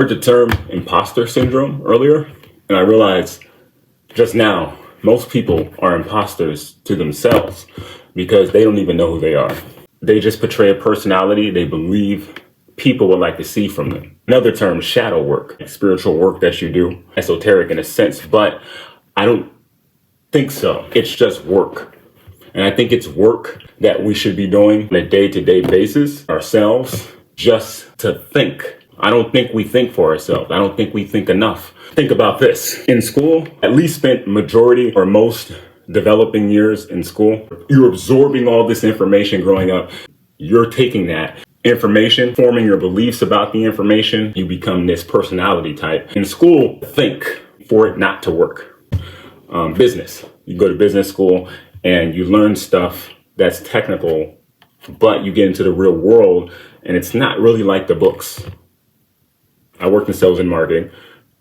I heard the term imposter syndrome earlier, and I realized just now most people are imposters to themselves because they don't even know who they are. They just portray a personality they believe people would like to see from them. Another term, shadow work, spiritual work that you do, esoteric in a sense, but I don't think so. It's just work. And I think it's work that we should be doing on a day-to-day basis ourselves, just to think. I don't think we think for ourselves. I don't think we think enough. Think about this. In school, at least spent majority or most developing years in school, you're absorbing all this information growing up. You're taking that information, forming your beliefs about the information. You become this personality type. In school, think for it not to work. Business. You go to business school and you learn stuff that's technical, but you get into the real world and it's not really like the books. I worked in sales and marketing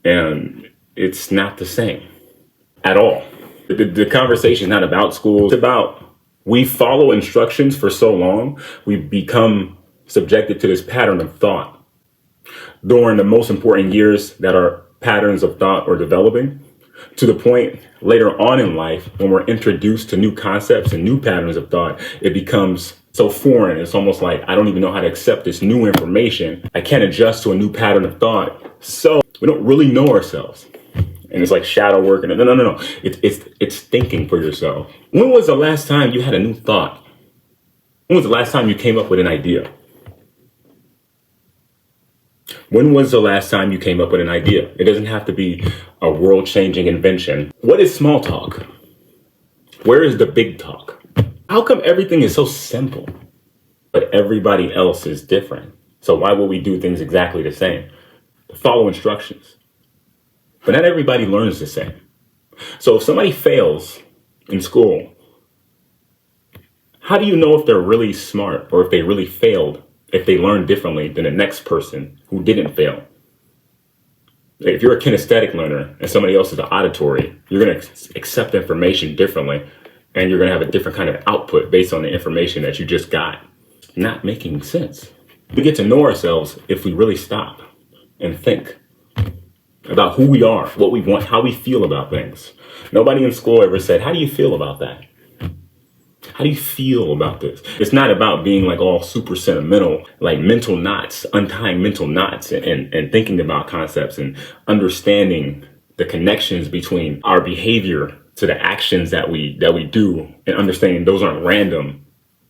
and it's not the same at all. The conversation is not about school. It's about we follow instructions for so long, we become subjected to this pattern of thought. During the most important years that our patterns of thought are developing, to the point later on in life when we're introduced to new concepts and new patterns of thought, it becomes so foreign. It's almost like I don't even know how to accept this new information. I can't adjust to a new pattern of thought. So we don't really know ourselves. And it's like shadow work. And no. It's thinking for yourself. When was the last time you had a new thought? When was the last time you came up with an idea? When was the last time you came up with an idea? It doesn't have to be a world-changing invention. What is small talk? Where is the big talk? How come everything is so simple, but everybody else is different? So why would we do things exactly the same? Follow instructions. But not everybody learns the same. So if somebody fails in school, how do you know if they're really smart or if they really failed, if they learn differently than the next person who didn't fail? If you're a kinesthetic learner and somebody else is auditory, you're going to accept information differently and you're going to have a different kind of output based on the information that you just got. Not making sense. We get to know ourselves if we really stop and think about who we are, what we want, how we feel about things. Nobody in school ever said, how do you feel about that? How do you feel about this? It's not about being like all super sentimental, like mental knots, untying mental knots and thinking about concepts and understanding the connections between our behavior to the actions that we do and understanding those aren't random,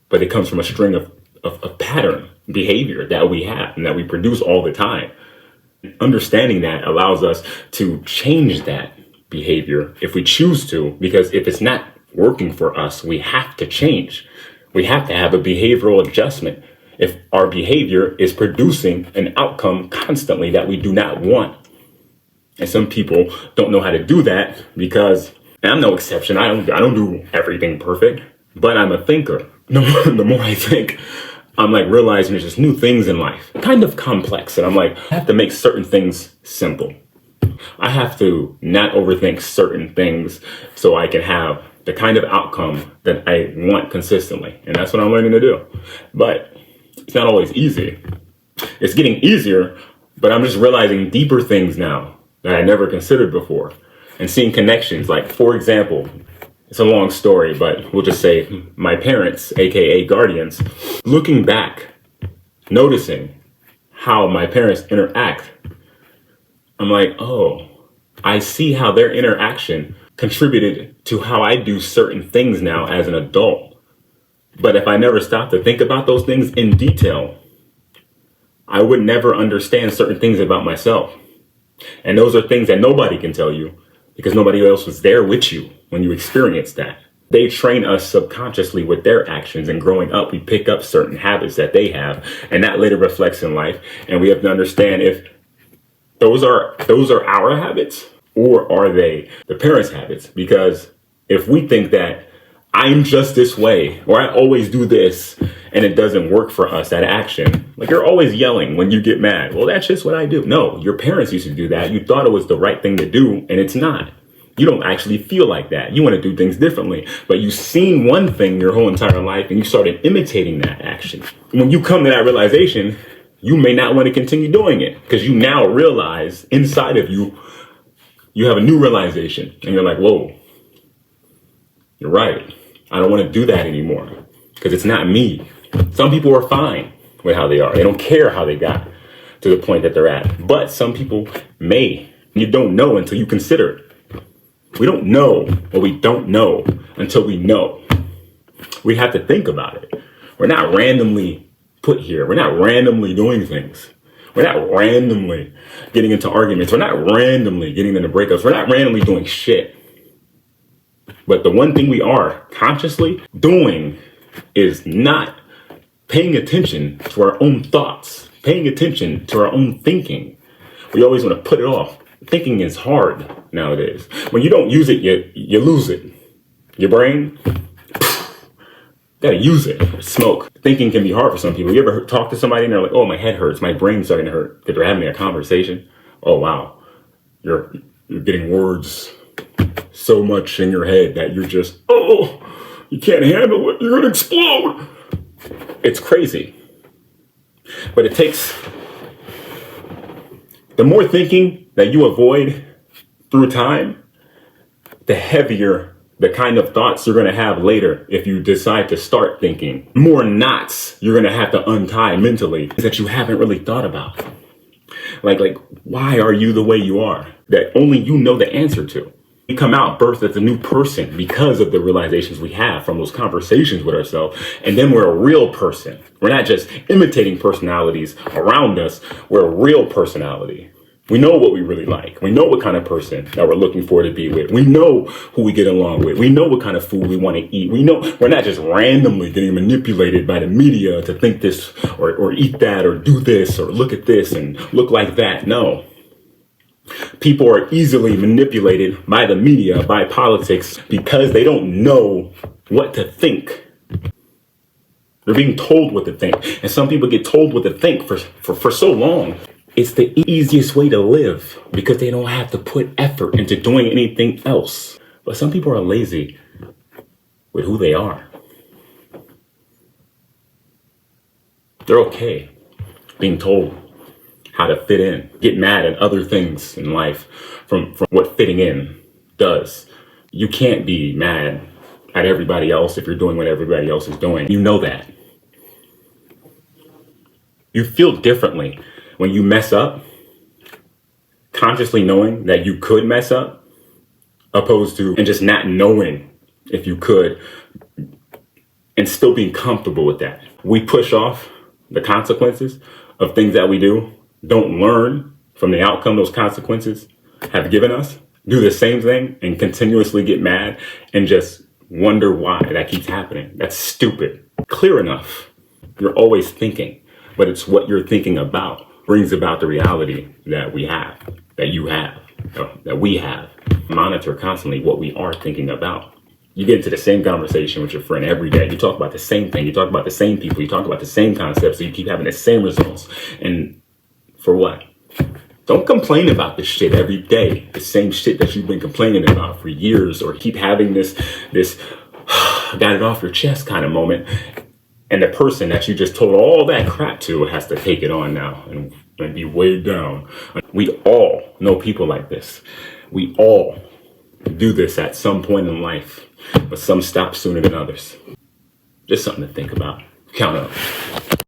but it comes from a string of pattern behavior that we have and that we produce all the time. Understanding that allows us to change that behavior if we choose to, because if it's not working for us, we have to change. We have to have a behavioral adjustment if our behavior is producing an outcome constantly that we do not want. And some people don't know how to do that because, and I'm no exception, I don't do everything perfect, but I'm a thinker. The more I think, I'm like realizing there's just new things in life, kind of complex. And I'm like, I have to make certain things simple. I have to not overthink certain things so I can have the kind of outcome that I want consistently. And that's what I'm learning to do. But it's not always easy. It's getting easier, but I'm just realizing deeper things now that I never considered before and seeing connections. Like, for example, it's a long story, but we'll just say my parents, AKA guardians, looking back, noticing how my parents interact. I'm like, oh, I see how their interaction contributed to how I do certain things now as an adult. But if I never stopped to think about those things in detail, I would never understand certain things about myself. And those are things that nobody can tell you because nobody else was there with you when you experienced that. They train us subconsciously with their actions, and growing up, we pick up certain habits that they have, and that later reflects in life. And we have to understand if those are our habits or are they the parents' habits? Because if we think that I'm just this way, or I always do this, and it doesn't work for us, that action, like you're always yelling when you get mad. Well, that's just what I do. No, your parents used to do that. You thought it was the right thing to do, and it's not. You don't actually feel like that. You want to do things differently, but you've seen one thing your whole entire life and you started imitating that action. When you come to that realization, you may not want to continue doing it because you now realize inside of you, you have a new realization and you're like, whoa, you're right. I don't want to do that anymore because it's not me. Some people are fine with how they are. They don't care how they got to the point that they're at. But some people may. You don't know until you consider it. We don't know what we don't know until we know. We have to think about it. We're not randomly put here. We're not randomly doing things. We're not randomly getting into arguments. We're not randomly getting into breakups. We're not randomly doing shit. But the one thing we are consciously doing is not paying attention to our own thoughts, paying attention to our own thinking. We always want to put it off. Thinking is hard nowadays. When you don't use it, you lose it. Your brain, gotta use it. Smoke. Thinking can be hard for some people. You ever talk to somebody and they're like, oh, my head hurts. My brain's starting to hurt because they're having a conversation. Oh, wow. You're getting words so much in your head that you're just, oh, you can't handle it. You're going to explode. It's crazy. But it takes, the more thinking that you avoid through time, the heavier the kind of thoughts you're going to have later if you decide to start thinking. More knots you're going to have to untie mentally that you haven't really thought about. Like, why are you the way you are? That only you know the answer to. We come out birthed as a new person because of the realizations we have from those conversations with ourselves. And then we're a real person. We're not just imitating personalities around us. We're a real personality. We know what we really like. We know what kind of person that we're looking for to be with. We know who we get along with. We know what kind of food we want to eat. We know we're not just randomly getting manipulated by the media to think this or eat that or do this or look at this and look like that. No. People are easily manipulated by the media, by politics, because they don't know what to think. They're being told what to think. And some people get told what to think for so long. It's the easiest way to live because they don't have to put effort into doing anything else. But some people are lazy with who they are. They're okay being told how to fit in, get mad at other things in life from what fitting in does. You can't be mad at everybody else if you're doing what everybody else is doing. You know that. You feel differently when you mess up, consciously knowing that you could mess up, opposed to and just not knowing if you could and still being comfortable with that. We push off the consequences of things that we do, don't learn from the outcome those consequences have given us, do the same thing and continuously get mad and just wonder why that keeps happening. That's stupid. Clear enough. You're always thinking, but it's what you're thinking about brings about the reality that we have, that you have, that we have. Monitor constantly what we are thinking about. You get into the same conversation with your friend every day. You talk about the same thing. You talk about the same people. You talk about the same concepts. So you keep having the same results. And for what? Don't complain about this shit every day. The same shit that you've been complaining about for years, or keep having this got it off your chest kind of moment. And the person that you just told all that crap to has to take it on now and be weighed down. We all know people like this. We all do this at some point in life, but some stop sooner than others. Just something to think about. Count up.